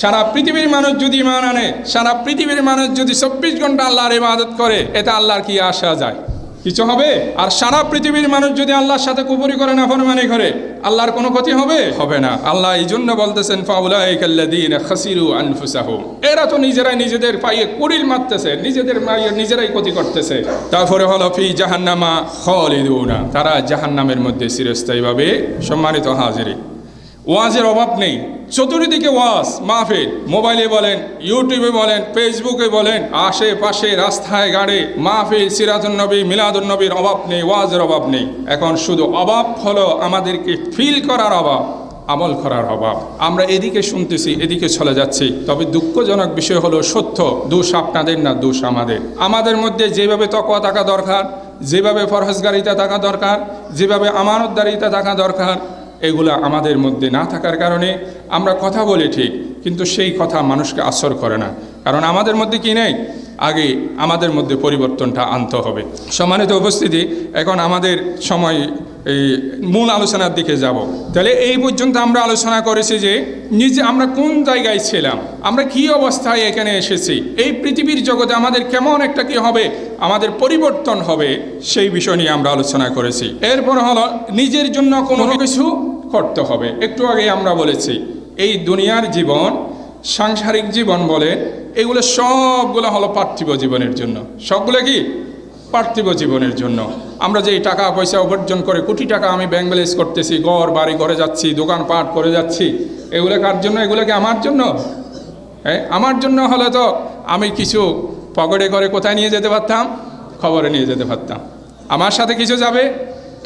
সারা পৃথিবীর মানুষ যদি ঈমান আনে, সারা পৃথিবীর মানুষ যদি 24 ঘন্টা আল্লাহর ইবাদত করে, এতে আল্লাহর কি আসা যায়? কিছু হবে? আর সারা পৃথিবীর মানুষ যদি আল্লাহর সাথে কুফরি করে, নাফরমানি করে, আল্লাহর কোনো ক্ষতি হবে? হবে না। আল্লাহ এই জন্য বলতেছেন ফাউলাইকাল্লাযীনা খাসিরু আনফুসাহুম, এরা তো নিজেরাই নিজেদের পায়ে কুড়িল মারতেছে, নিজেদের পায়ে নিজেরাই ক্ষতি করতেছে। তারপরে হলো ফি জাহান্নামা খালিদুনা, তারা জাহান্নামের মধ্যে চিরস্থায়ীভাবে। সম্মানিত হাজিরিন, ওয়াজের অভাব নেই, চতুর্দিকে ওয়াজ মাহফিল, মোবাইলে বলেন, ইউটিউবে বলেন, ফেসবুকে বলেন, আশেপাশে রাস্তায় গাড়ে মাহফিল, সিরাতুন নবী, মিলাদুন নবীর অভাব নেই, ওয়াজের অভাব নেই। এখন শুধু অভাব হলো আমাদেরকে ফিল করার অভাব, আমল করার অভাব। আমরা এদিকে শুনতেছি, এদিকে চলে যাচ্ছি। তবে দুঃখজনক বিষয় হলো সত্য, দোষ আপনাদের না, দোষ আমাদের। আমাদের মধ্যে যেভাবে তাকওয়া থাকা দরকার, যেভাবে ফরহেজগারিতা থাকা দরকার, যেভাবে আমানতদারিতা থাকা দরকার, এগুলো আমাদের মধ্যে না থাকার কারণে আমরা কথা বলি ঠিক, কিন্তু সেই কথা মানুষকে আসর করে না। কারণ আমাদের মধ্যে কি নেই? আগে আমাদের মধ্যে পরিবর্তনটা আনতে হবে। সম্মানিত উপস্থিতি, এখন আমাদের সময় এই মূল আলোচনার দিকে যাব। তাহলে এই পর্যন্ত আমরা আলোচনা করেছি যে নিজে আমরা কোন জায়গায় ছিলাম, আমরা কি অবস্থায় এখানে এসেছি, এই পৃথিবীর জগতে আমাদের কেমন একটা কি হবে, আমাদের পরিবর্তন হবে, সেই বিষয় নিয়ে আমরা আলোচনা করেছি। এরপর হলো নিজের জন্য কোনো কিছু করতে হবে। একটু আগে আমরা বলেছি এই দুনিয়ার জীবন, সাংসারিক জীবন বলে, এগুলো সবগুলো হলো পার্থিব জীবনের জন্য। সবগুলো কি? পার্থিব জীবনের জন্য। আমরা যে টাকা পয়সা উপার্জন করে কোটি টাকা আমি ব্যাংক ব্যালেন্স করতেছি, ঘর বাড়ি করে যাচ্ছি, দোকানপাট করে যাচ্ছি, এগুলো কার জন্য? এগুলো কি আমার জন্য? হ্যাঁ, আমার জন্য হলে তো আমি কিছু পকেটে করে কোথায় নিয়ে যেতে পারতাম? খবরে নিয়ে যেতে পারতাম। আমার সাথে কিছু যাবে,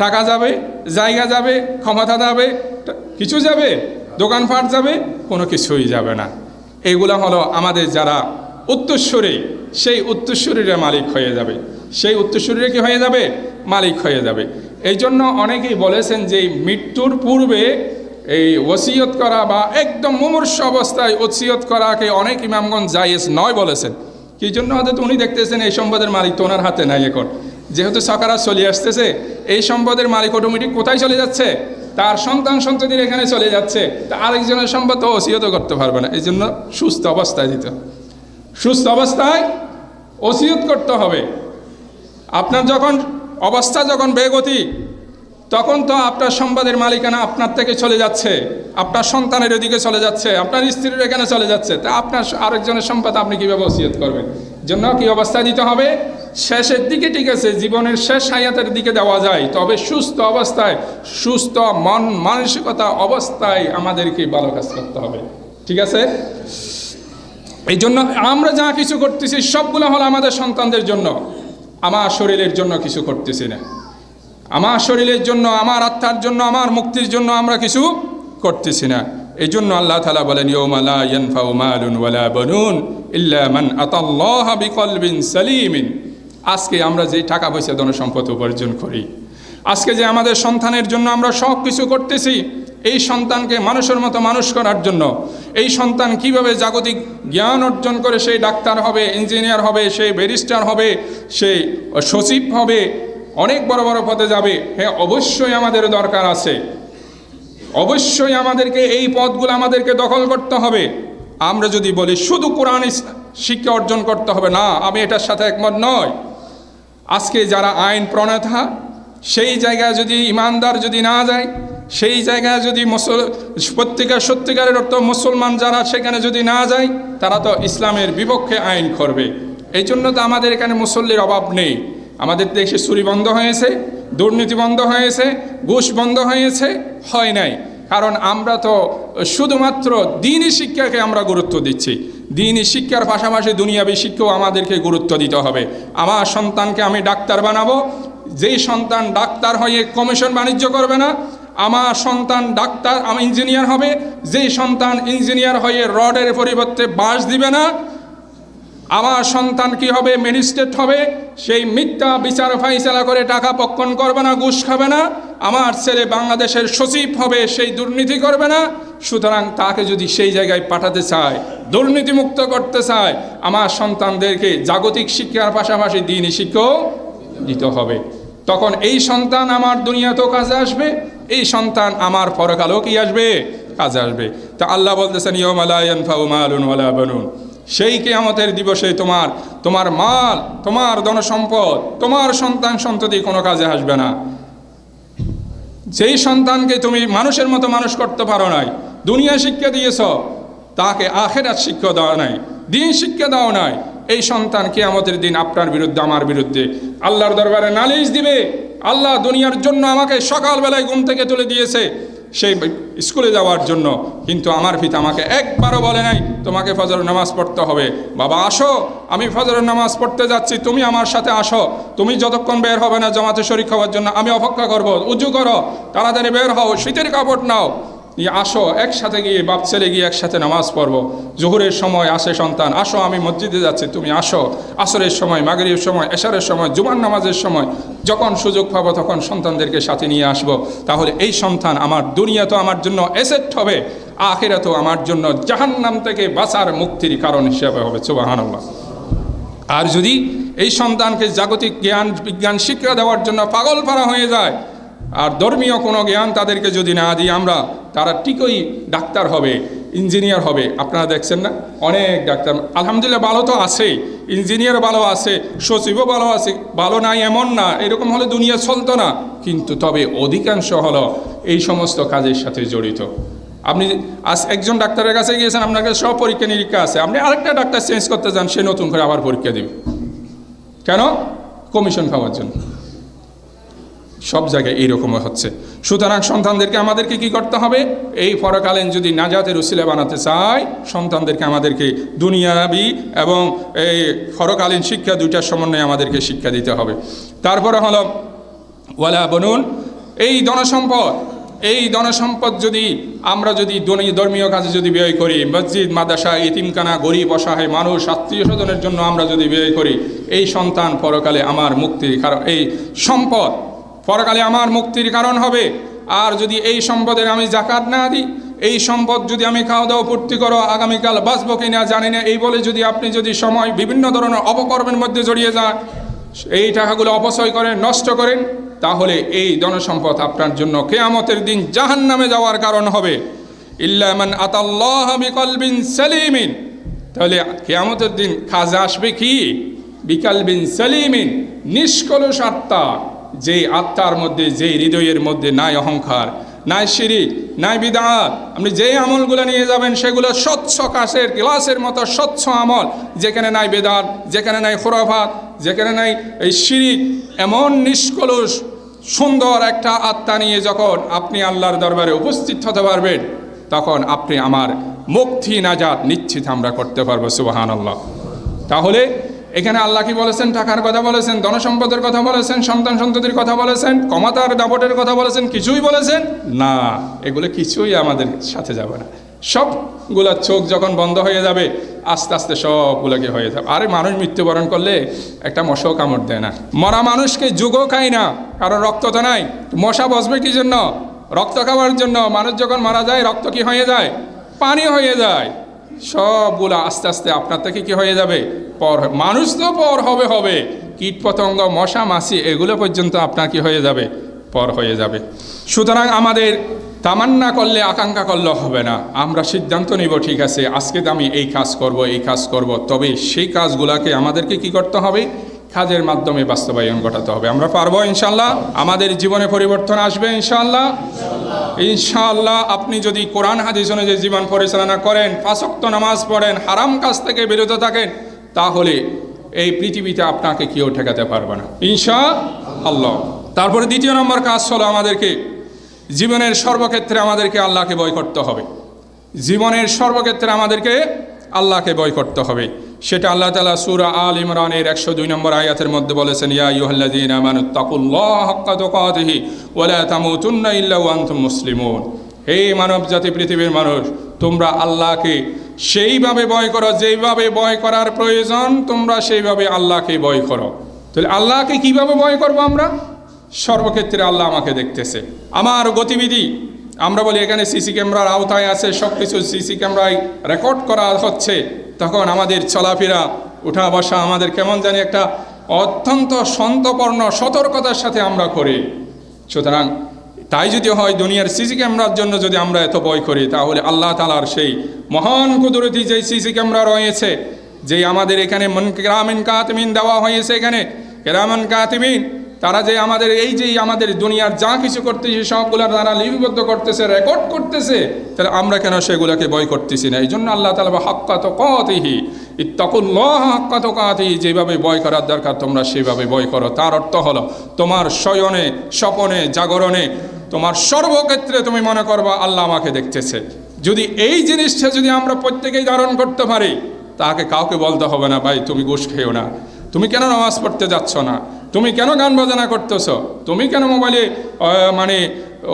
টাকা যাবে, জায়গা যাবে, ক্ষমতা যাবে, কিছু যাবে, দোকানপাট যাবে, কোনো কিছুই যাবে না। এইগুলো হলো আমাদের যারা উত্তরসূরি, সেই উত্তরসূরিরা মালিক হয়ে যাবে, সেই উত্তরসূরিরা কি হয়ে যাবে? মালিক হয়ে যাবে। এই জন্য অনেকেই বলেছেন যে মৃত্যুর পূর্বে এই ওসিয়ত করা বা একদম মুমূর্ষ অবস্থায় ওসিয়ত করাকে অনেক ইমামগণ জায়েজ নয় বলেছেন। কি জন্য? হয়তো উনি দেখতেছেন এই সম্পদের মালিক তো ওনার হাতে নাই। এখন যেহেতু সকারাত চলে আসতেছে, এই সম্পদের মালিক অটোমেটিক কোথায় চলে যাচ্ছে? তার সন্তান সন্ততির এখানে চলে যাচ্ছে। তা আরেকজনের সম্পদ তো ওসিয়ত করতে পারবে না। এই জন্য সুস্থ অবস্থায় দিতে, সুস্থ অবস্থায় ওসিয়ত করতে হবে। আপনার যখন অবস্থা যখন বেগতি, তখন তো আপনার সম্পদের মালিকানা আপনার থেকে চলে যাচ্ছে, আপনার সন্তানের ওদিকে চলে যাচ্ছে, আপনার স্ত্রীর এখানে চলে যাচ্ছে। তা আপনার আরেকজনের সম্পদ আপনি কীভাবে ওসিয়ত করবেন? জন্য কি অবস্থায় দিতে হবে? শেষের দিকে ঠিক আছে, জীবনের শেষ হায়াতের দিকে দেওয়া যায়, তবে সুস্থ অবস্থায়, সুস্থ মন মানসিকতা অবস্থায় আমাদেরকে ভালো কাজ করতে হবে। ঠিক আছে? এই জন্য আমরা যা কিছু করতেছি সবগুলো হলো আমাদের সন্তানদের জন্য। আমার শরীরের জন্য কিছু করতেছি না, আমার শরীরের জন্য, আমার আত্মার জন্য, আমার মুক্তির জন্য আমরা কিছু করতেছি না। এই জন্য আল্লাহ তাআলা বলেন ইয়াউমা লা ইয়ানফাউ মালুন ওয়ালা বানুন ইল্লা মান আতাল্লাহা বিকলবিন সালিমিন। আজকে আমরা যে টাকা পয়সা ধন সম্পদ উপার্জন করি, আজকে যে আমাদের সন্তানের জন্য আমরা সব কিছু করতেছি, এই সন্তানকে মানুষের মতো মানুষ করার জন্য, এই সন্তান কিভাবে জাগতিক জ্ঞান অর্জন করে সেই ডাক্তার হবে, ইঞ্জিনিয়ার হবে, সেই ব্যারিস্টার হবে, সেই সচিব হবে, অনেক বড় বড় পদে যাবে। হ্যাঁ, অবশ্যই আমাদের দরকার আছে, অবশ্যই আমাদেরকে এই পদগুলো আমাদেরকে দখল করতে হবে। আমরা যদি বলি শুধু কোরআন শিক্ষা অর্জন করতে হবে, না, আমি এটার সাথে একমত নয়। আজকে যারা আইন প্রণেতা, সেই জায়গায় যদি ইমানদার যদি না যায়, সেই জায়গায় যদি সত্যিকারের অর্থ মুসলমান যারা সেখানে যদি না যায়, তারা তো ইসলামের বিপক্ষে আইন করবে। এই জন্য তো আমাদের এখানে মুসল্লির অভাব নেই। আমাদের দেশে চুরি বন্ধ হয়েছে, দুর্নীতি বন্ধ হয়েছে, ঘুষ বন্ধ হয়েছে, হয় নাই। কারণ আমরা তো শুধুমাত্র দ্বীনি শিক্ষাকে আমরা গুরুত্ব দিচ্ছি। দ্বীনি শিক্ষার পাশাপাশি দুনিয়াবী শিক্ষাও আমাদেরকে গুরুত্ব দিতে হবে। আমার সন্তানকে আমি ডাক্তার বানাবো, যেই সন্তান ডাক্তার হয়ে কমিশন বাণিজ্য করবে না। আমার সন্তান ডাক্তার ইঞ্জিনিয়ার হবে, যেই সন্তান ইঞ্জিনিয়ার হয়ে রডের পরিবর্তে বাঁশ দিবে না। আমার সন্তান কি হবে? ম্যাজিস্ট্রেট হবে, সেই মিথ্যা বিচার ফাইসালা করে টাকা পক্ষণ করবে না, ঘুষ খাবে না। আমার ছেলে বাংলাদেশের সচিব হবে, সেই দুর্নীতি করবে না। সুতরাং তাকে যদি সেই জায়গায় পাঠাতে চায়, দুর্নীতিমুক্ত করতে চায়, আমার সন্তানদেরকে জাগতিক শিক্ষার পাশাপাশি দ্বীনি শিক্ষাও দিতে হবে। তখন এই সন্তান আমার দুনিয়াতেও কাজে আসবে, এই সন্তান আমার পরকালেও কি আসবে? কাজে আসবে। তা আল্লাহ বলতেছেন ইয়াউমা লা ইয়ানফাউ মালুন ওয়ালা বানুন, সেই কিয়ামতের দিবসে তোমার মাল, তোমার ধনসম্পদ, তোমার সন্তান সন্ততি কোনো কাজে আসবে না। যেই সন্তানকে তুমি মানুষের মতো মানুষ করতে পারো নাই, দুনিয়া শিক্ষা দিয়েছ, তাকে আখিরাত শিক্ষা দেওয়া নাই, দিন শিক্ষা দেওয়া নাই, এই সন্তান কিয়ামতের দিন আপনার বিরুদ্ধে, আমার বিরুদ্ধে আল্লাহর দরবারে নালিশ দিবে। আল্লাহ দুনিয়ার জন্য আমাকে সকালবেলায় ঘুম থেকে তুলে দিয়েছে সেই স্কুলে যাওয়ার জন্য, কিন্তু আমার পিতা আমাকে একবারও বলে নাই তোমাকে ফজরের নামাজ পড়তে হবে। বাবা আসো, আমি ফজরের নামাজ পড়তে যাচ্ছি, তুমি আমার সাথে আসো। তুমি যতক্ষণ বের হবে না জামাতে শরীক হওয়ার জন্য, আমি অপেক্ষা করব। উজু করো, তাড়াতাড়ি বের হও, শীতের কাপড় নাও, আসো একসাথে গিয়ে বাপ ছেলে গিয়ে একসাথে নামাজ পড়বো। জোহরের সময় আসে সন্তান, আসো আমি মসজিদে যাচ্ছি, তুমি আসো। আসরের সময়, মাগরিবের সময়, এশারের সময়, জুমার নামাজের সময় যখন সুযোগ পাবো তখন সন্তানদেরকে সাথে নিয়ে আসবো। তাহলে এই সন্তান আমার দুনিয়া তো আমার জন্য এসেট হবে, আখিরাতেও আমার জন্য জাহান্নাম থেকে বাঁচার মুক্তির কারণ হিসেবে হবে। সুবহানাল্লাহ। আর যদি এই সন্তানকে জাগতিক জ্ঞান বিজ্ঞান শিক্ষা দেওয়ার জন্য পাগল পারা হয়ে যায়, আর ধর্মীয় কোনো জ্ঞান তাদেরকে যদি না দিই আমরা, তারা ঠিকই ডাক্তার হবে, ইঞ্জিনিয়ার হবে। আপনারা দেখছেন না অনেক ডাক্তার আলহামদুলিল্লাহ ভালো তো আছেই, ইঞ্জিনিয়ার ভালো আছে, সচিবও ভালো আছে, ভালো নাই এমন না, এরকম হলে দুনিয়া চলতো না। কিন্তু তবে অধিকাংশ হলো এই সমস্ত কাজের সাথে জড়িত। আপনি আজ একজন ডাক্তারের কাছে গিয়েছেন, আপনার কাছে সব পরীক্ষা নিরীক্ষা আছে, আপনি আরেকটা ডাক্তার চেঞ্জ করতে যান, সে নতুন করে আবার পরীক্ষা দেবে। কেন? কমিশন খাওয়ার জন্য। সব জায়গায় এইরকম হচ্ছে। সুতরাং সন্তানদেরকে আমাদেরকে কি করতে হবে? এই পরকালীন যদি নাজাতের উসিলা বানাতে চাই, সন্তানদেরকে আমাদেরকে দুনিয়াবি এবং এই পরকালীন শিক্ষা দুইটার সমন্বয়ে আমাদেরকে শিক্ষা দিতে হবে। তারপরে হলো ওয়ালা বনুন, এই ধনসম্পদ যদি আমরা যদি ধর্মীয় কাজে যদি ব্যয় করি, মসজিদ, মাদ্রাসা, ইতিমখানা, গরিব অসহায় মানুষ, আত্মীয় স্বজনের জন্য আমরা যদি ব্যয় করি, এই সন্তান পরকালে আমার মুক্তির কারণ, এই সম্পদ পরকালে আমার মুক্তির কারণ হবে। আর যদি এই সম্পদের আমি জাকাত না দিই, এই সম্পদ যদি আমি খাওয়া দাওয়া পূর্তি করো, আগামীকাল বাঁচবো কিনা জানি না, এই বলে যদি আপনি যদি সময় বিভিন্ন ধরনের অপকর্মের মধ্যে জড়িয়ে যান, এই টাকাগুলো অপচয় করেন, নষ্ট করেন, তাহলে এই ধনসম্পদ আপনার জন্য কিয়ামতের দিন জাহান্নামে যাওয়ার কারণ হবে। ইল্লা মান আতাল্লাহ বিকলবিন সালিমিন, তাহলে কিয়ামতের দিন কাজে আসবে কি? বিকলবিন সালিমিন, নিষ্কলুষ আত্মা, যেই আত্মার মধ্যে, যেই হৃদয়ের মধ্যে নাই অহংকার, নাই শিরিক, নাই বিদআত। আপনি যেই আমলগুলো নিয়ে যাবেন সেগুলো স্বচ্ছ কাঁচের গ্লাসের মতো স্বচ্ছ আমল, যেখানে নাই বেদাত, যেখানে নাই খুরাফাত, যেখানে নাই এই শিরিক, এমন নিষ্কলুষ সুন্দর একটা আত্মা নিয়ে যখন আপনি আল্লাহর দরবারে উপস্থিত হতে পারবেন, তখন আপনি আমার মুক্তি নাজাত নিশ্চিত আমরা করতে পারবো। সুবহানাল্লাহ। তাহলে এখানে আল্লাহ কি বলেছেন? টাকার কথা বলেছেন, ধনসম্পদের কথা বলেছেন, সন্তান সন্ততির কথা বলেছেন, ক্ষমতার দাপটের কথা বলেছেন, কিছুই বলেছেন না। এগুলো কিছুই আমাদের সাথে যাবে না। সবগুলা চোখ যখন বন্ধ হয়ে যাবে, আস্তে আস্তে সবগুলোকে হয়ে যাবে। আরে মানুষ মৃত্যুবরণ করলে একটা মশাও কামড় দেয় না, মরা মানুষকে যুগও খায় না, কারণ রক্ত তো নাই। মশা বসবে কি জন্য? রক্ত খাওয়ার জন্য। মানুষ যখন মারা যায় রক্ত কি হয়ে যায়? পানি হয়ে যায়। সবগুলো আস্তে আস্তে আপনার থেকে কি হয়ে যাবে? পর। মানুষ তো পর হবে, কীট পতঙ্গ, মশা মাছি এগুলো পর্যন্ত আপনার কি হয়ে যাবে? পর হয়ে যাবে। সুতরাং আমাদের তামান্না করলে, আকাঙ্ক্ষা করলে হবে না। আমরা সিদ্ধান্ত নিব, ঠিক আছে আজকে তো আমি এই কাজ করব, তবে সেই কাজগুলোকে আমাদেরকে কি করতে হবে? কাজের মাধ্যমে বাস্তবায়ন ঘটাতে হবে। আমরা পারবো ইনশাআল্লাহ। আমাদের জীবনে পরিবর্তন আসবে ইনশাআল্লাহ। ইনশাআল্লাহ আপনি যদি কোরআন হাদিস অনুযায়ী জীবন পরিচালনা করেন, 5 ওয়াক্ত নামাজ পড়েন, হারাম কাজ থেকে বিরত থাকেন, তাহলে এই পৃথিবীতে আপনাকে কেউ ঠেকাতে পারবে না ইনশাআল্লাহ। তারপরে দ্বিতীয় নম্বর কাজ হলো আমাদেরকে জীবনের সর্বক্ষেত্রে আমাদেরকে আল্লাহকে ভয় করতে হবে। জীবনের সর্বক্ষেত্রে আমাদেরকে আল্লাহকে ভয় করতে হবে। সেটা আল্লাহ তাআলা সূরা আল ইমরানের 102 নম্বর আয়াতের মধ্যে বলেছেন, ইয়া আইয়ুহাল্লাযীনা আমানুত্তাকুল্লাহা হাক্কা তুকাতিহি ওয়া লা তামুতুন্না ইল্লা ওয়া আনতুম মুসলিমুন। হে মানব জাতি, পৃথিবীর মানুষ, তোমরা আল্লাহকে সেইভাবে ভয় করো যেইভাবে ভয় করার প্রয়োজন, তোমরা সেইভাবে আল্লাহকে ভয় করো। তাহলে আল্লাহকে কিভাবে ভয় করবো আমরা? সর্বক্ষেত্রে আল্লাহ আমাকে দেখতেছে, আমার গতিবিধি। আমরা বলি এখানে সিসি ক্যামেরার আওতায় আছে, সব কিছু সিসি ক্যামেরায় রেকর্ড করা হচ্ছে, তখন আমাদের চলাফেরা, উঠা বসা আমাদের কেমন জানি একটা অত্যন্ত সন্তর্পন্ন সতর্কতার সাথে আমরা করি। সুতরাং তাই যদি হয় দুনিয়ার সিসি ক্যামেরার জন্য যদি আমরা এত ভয় করি, তাহলে আল্লাহ তাআলার সেই মহান কুদরতি যেই সিসি ক্যামেরা রয়েছে, যেই আমাদের এখানে কিরামান কাতিবিন দেওয়া হয়েছে, এখানে কিরামান কাতিবিন তারা যে আমাদের এই যে আমাদের দুনিয়ার যা কিছু করতেছে সবগুলো তারা লিপিবদ্ধ করতেছে, রেকর্ড করতেছে, তাহলে আমরা কেন সেগুলোকে ভয় করতেছি না? এই জন্য আল্লাহ তাআলা হাক্কা তুকাতিহি ইত্তাকুল্লাহ হাক্কা তুকাতিহি, যেভাবে ভয় করার দরকার তোমরা সেভাবে ভয় করো। তার অর্থ হলো তোমার শয়নে, স্বপনে, জাগরণে, তোমার সর্বক্ষেত্রে তুমি মনে করবা আল্লাহ আমাকে দেখতেছে। যদি এই জিনিসটা যদি আমরা প্রত্যেকেই ধারণ করতে পারি, তাকে কাউকে বলতে হবে না ভাই তুমি ঘুষ খেও না, তুমি কেন নামাজ পড়তে যাচ্ছ না, তুমি কেন গান বাজনা করতেছ, তুমি কেন মোবাইলে মানে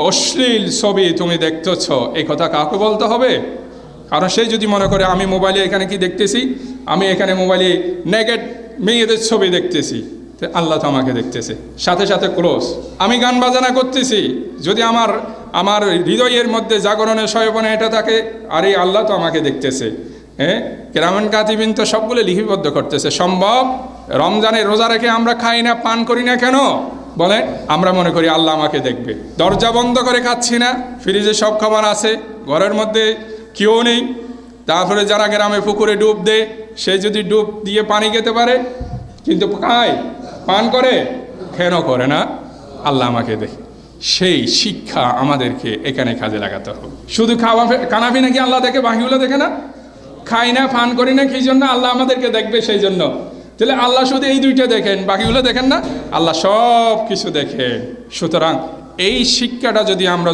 অশ্লীল ছবি তুমি দেখতেছ, এই কথা কাউকে বলতে হবে? কারণ সে যদি মনে করে আমি মোবাইলে এখানে কি দেখতেছি, আমি এখানে মোবাইলে নেগেট মেয়েদের ছবি দেখতেছি, আল্লাহ তো আমাকে দেখতেছে, সাথে সাথে ক্লোজ। আমি গান বাজনা করতেছি, যদি আমার হৃদয়ের মধ্যে জাগরণে শয়পনে এটা থাকে, আরে আল্লাহ তো আমাকে দেখতেছে। হ্যাঁ, কিরামান কাতিবিন তো সবগুলো লিপিবদ্ধ করতেছে। সম্ভব রমজানে রোজা রেখে আমরা খাই না, পান করি না কেন বলেন? আমরা মনে করি আল্লাহ আমাকে দেখবে। দরজা বন্ধ করে খাচ্ছি না, ফ্রিজে সব খাবার আছে, ঘরের মধ্যে কেউ নেই। তারপরে যারা গ্রামে পুকুরে ডুব দেয়, সে যদি ডুব দিয়ে পানি খেতে পারে, কিন্তু খায়, পান করে, কেন করে না? আল্লাহ আমাকে দেখে। সেই শিক্ষা আমাদেরকে এখানে কাজে লাগাতে হবে। শুধু কানাফি নাকি আল্লাহ দেখে, বাকিগুলো দেখে না? খাই না, পান করি না, সেই জন্য আল্লাহ আমাদেরকে দেখবে, সেই জন্য। তাহলে আল্লাহ শুধু এই দুইটা দেখেন, বাকিগুলো দেখেন না? আল্লাহ সব কিছু দেখেন। সুতরাং এই শিক্ষাটা যদি আমরা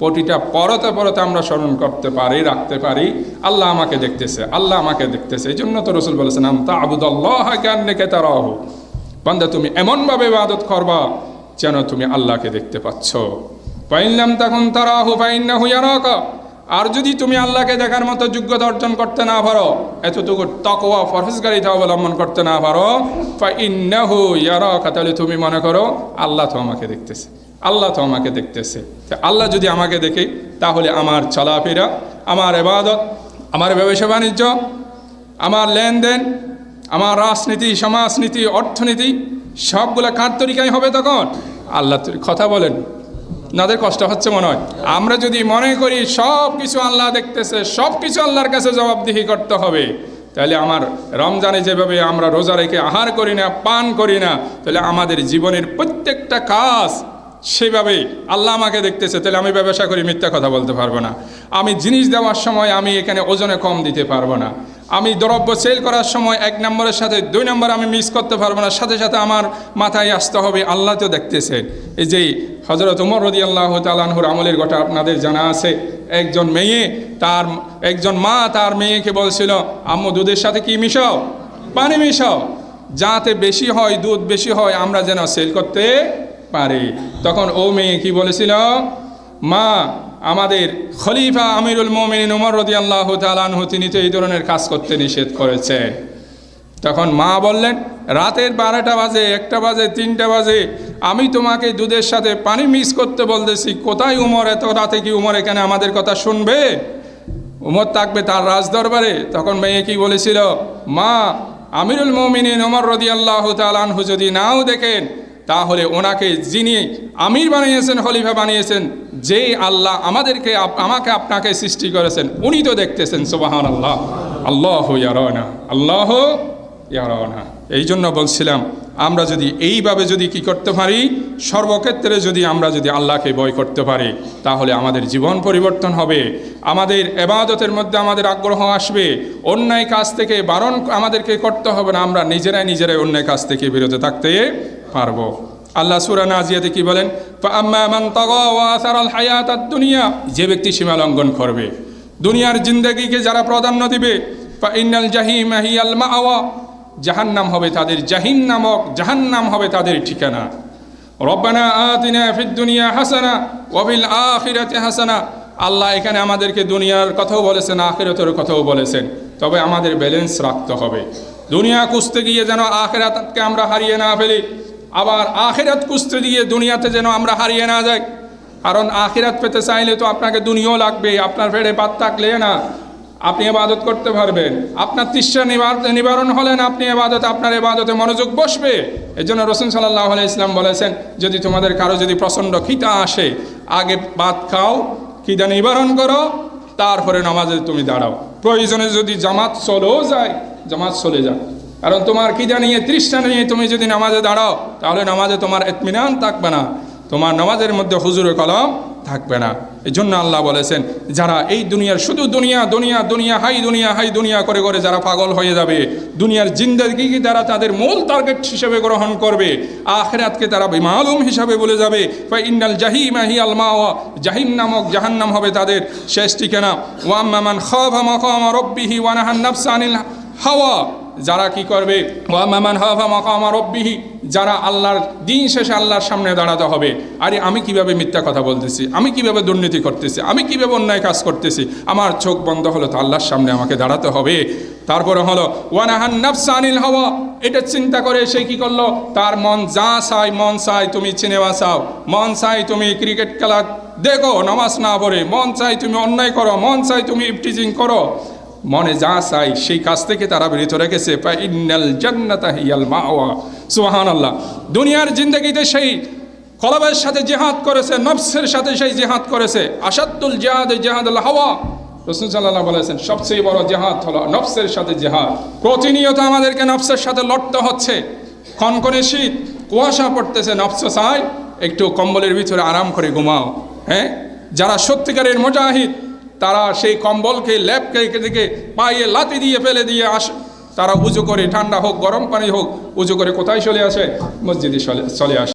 প্রতিটা পরতে পরতে আমরা স্মরণ করতে পারি, রাখতে পারি, আল্লাহ আমাকে দেখতেছে, আল্লাহ আমাকে দেখতেছে। এই জন্য তো রাসূল বলেছেন আনতা আবুদাল্লাহ কান্নাকা তারাহু, বান্দা তুমি এমনভাবে ইবাদত করবা যেন তুমি আল্লাহকে দেখতে পাচ্ছ। ফাইন লাম তাকুন তারাহু ফাইন্নাহু ইয়ারাকা, আর যদি তুমি আল্লাহকে দেখার মতো যোগ্যতা অর্জন করতে না পারো, এতটুকু তাকওয়া ফরজগারিতা অবলম্বন করতে না পারো, ফাইন্নাহু ইয়ারাকা, তাহলে তুমি মনে করো আল্লাহ তো আমাকে দেখতেছে, আল্লাহ তো আমাকে দেখতেছে। আল্লাহ যদি আমাকে দেখে, তাহলে আমার চলাফেরা, আমার ইবাদত, আমার ব্যবসা বাণিজ্য, আমার লেনদেন, আমার রাজনীতি, সমাজনীতি, অর্থনীতি সবগুলো কার তরিকায় হবে? তখন আল্লাহ কথা বলেন, নাদের কষ্ট হচ্ছে মনে হয়। আমরা যদি মনে করি সব কিছু আল্লাহ দেখতেছে, সব কিছু আল্লাহর কাছে জবাবদিহি করতে হবে, তাহলে আমার রমজানে যেভাবে আমরা রোজা রেখে আহার করি না, পান করি না, তাহলে আমাদের জীবনের প্রত্যেকটা কাজ সেভাবে আল্লাহ আমাকে দেখতেছে। তাহলে আমি ব্যবসা করি, মিথ্যা কথা বলতে পারবো না। আমি জিনিস দেওয়ার সময় আমি এখানে ওজনে কম দিতে পারবো না। আমি দ্রব্য সেল করার সময় 1 নম্বরের সাথে 2 নম্বর আমি মিস করতে পারবো না। সাথে সাথে আমার মাথায় আসতে হবে আল্লাহ তো দেখতেছেন। এই যে হযরত ওমর রাদিয়াল্লাহু তাআলা আনহুর আমলের কথা আপনাদের জানা আছে। একজন মা তার মেয়েকে বলছিল, আম্মু দুধের সাথে কি মিশাও? পানি মিশাও, যাতে বেশি হয়, দুধ বেশি হয়, আমরা যেন সেল করতে পারি। তখন ও মেয়ে কি বলেছিল? মা, আমাদের খলিফা আমিরুল মুমিনিন ওমর রাদিয়াল্লাহু তাআলা আনহু তিনি তো এই ধরনের কাজ করতে নিষেধ করেছেন। তখন মা বললেন, রাতের 12টা বাজে, 1টা বাজে, 3টা বাজে, আমি তোমাকে দুধের সাথে পানি মিক্স করতে বলতেছি, কোথায় উমর? এত রাতে কি উমর এখানে আমাদের কথা শুনবে? উমর থাকবে তার রাজদরবারে। তখন মেয়ে কি বলেছিল? মা, আমিরুল মুমিনিন ওমর রাদিয়াল্লাহু তাআলা আনহু যদি নাও দেখেন, তাহলে ওনাকে যিনি আমির বানিয়েছেন, খলিফা বানিয়েছেন, যে আল্লাহ আমাকে আপনাকে সৃষ্টি করেছেন, উনি তো দেখতেছেন। সুবহানাল্লাহ, আল্লাহু ইয়ারানা, আল্লাহু ইয়ারানা। এই জন্য বলছিলাম, আমরা যদি এইভাবে যদি কি করতে পারি, সর্বক্ষেত্রে যদি আমরা যদি আল্লাহকে ভয় করতে পারি, তাহলে আমাদের জীবন পরিবর্তন হবে, আমাদের ইবাদতের মধ্যে আমাদের আগ্রহ আসবে, অন্যায় কাজ থেকে বারণ আমাদেরকে করতে হবে না, আমরা নিজেরাই অন্যায় কাজ থেকে বিরত থাকতে পারবো। আল্লাহ সূরা নাজিয়াতে কি বলেন? ফাআম্মা মান তাগা ওয়া আসারাল হায়াতাদ দুনিয়া, যে ব্যক্তি সীমা লঙ্ঘন করবে, দুনিয়ার জিন্দেগিকে যারা প্রাধান্য দিবে, ফাইন্নাল জাহিমা হিয়াল মাআওয়া, জাহান্নাম হবে তাদের, জাহান্নাম হবে তাদের ঠিকানা। রব্বানা আতিনা ফিদ দুনিয়া হাসানা ওয়া ফিল আখিরাতি হাসানা। আল্লাহ এখানে আমাদেরকে দুনিয়ার কথাও বলেছেন, আখিরাতের কথাও বলেছেন, তবে আমাদের ব্যালেন্স রাখতে হবে। দুনিয়া খুঁজতে গিয়ে যেন আখিরাতকে আমরা হারিয়ে না ফেলি, আবার আখিরাত খুঁজতে গিয়ে দুনিয়াতে যেন আমরা হারিয়ে না যাই। কারণ আখিরাত পেতে চাইলে তো আপনাকে দুনিয়াও লাগবে। আপনার পেটে ভাত থাকলে না আপনি ইবাদত করতে পারবেন। আপনার তৃষ্ণা নিবারণ হলেন আপনি আপনার ইবাদতে মনোযোগ বসবে। এই জন্য রাসূল সাল্লাল্লাহু আলাইহি ওয়াসাল্লাম বলেছেন, যদি তোমাদের কারো যদি প্রচণ্ড খিদা আসে, আগে ভাত খাও, খিদা নিবারণ করো, তারপরে নামাজে তুমি দাঁড়াও। প্রয়োজনে যদি জামাত চলেও যায়, জামাত চলে যাও। কারণ তোমার খিদা নিয়ে, তৃষ্ণা নিয়ে তুমি যদি নামাজে দাঁড়াও, তাহলে নামাজে তোমার ইতমিনান থাকবে না, তোমার নামাজের মধ্যে হুজুরে কলম থাকবে না। এই জন্য আল্লাহ বলেছেন, যারা এই দুনিয়ার শুধু দুনিয়া দুনিয়া দুনিয়া হাই দুনিয়া হাই দুনিয়া করে করে যারা পাগল হয়ে যাবে, দুনিয়ার জিন্দেগিকে তারা তাদের মূল টার্গেট হিসেবে গ্রহণ করবে, আখিরাতকে তারা বেমালুম হিসাবে বলে যাবে, ফা ইন্নাল জাহিমা হিয়াল মাওয়া, জাহিম নামক জাহান্নাম হবে তাদের শেষ ঠিকানা। ওয়া আম্মা মান খাফা মাকামা রাব্বিহি ওয়া নাহান নাফসা আনিল হাওয়া, যারা কি করবে, ওয়া আম্মা মান খাফা মাকামা রাব্বিহি, যারা আল্লাহর দিন শেষে আল্লাহর সামনে দাঁড়াতে হবে। আরে আমি কিভাবে মিথ্যা কথা বলতেছি, আমি কিভাবে দুর্নীতি করতেছি, আমি কিভাবে অন্যায় কাজ করতেছি, আমার চোখ বন্ধ হলো তো আল্লাহর সামনে আমাকে দাঁড়াতে হবে। তারপরে হলো ওয়া নাহান নাফসা আনিল হাওয়া, এটা চিন্তা করে সে কি করলো, তার মন যা চায়, মন চায় তুমি সিনেমা চাও, মন চায় তুমি ক্রিকেট খেলা দেখো নামাজ না পড়ে, মন চায় তুমি অন্যায় করো, মন চায় তুমি ইফটিজিং করো, মনে যা চাই সেই কাজ থেকে তারা বিরত রেখেছে। ফা ইন্নাল জান্নাতা হিয়াল মাওয়া, সুবহানাল্লাহ। দুনিয়ার জিন্দেগিতে সেই কলবের সাথে জিহাদ করেছে, নফসের সাথে সেই জিহাদ করেছে। আসাদুল জিহাদ জিহাদুল হাওয়া, রাসূল সাল্লাল্লাহু আলাইহি ওয়াসাল্লাম সবচেয়ে বড় জিহাদ হলো নফসের সাথে জিহাদ। প্রতিনিয়ত আমাদেরকে নফসের সাথে লড়তে হচ্ছে। কনকনে শীত, কুয়াশা পড়তেছে, নফস চায় একটু কম্বলের ভিতরে আরাম করে ঘুমাও। হ্যাঁ, যারা সত্যিকারের মুজাহিদ, তারা সেই কম্বলকে ল্যাপকে দিকে পায়ে লাথি দিয়ে ফেলে দিয়ে আসে, তারা উজু করে, ঠান্ডা হোক গরম পানি হোক, উজু করে কোথায় চলে আসে? মসজিদে চলে আসে।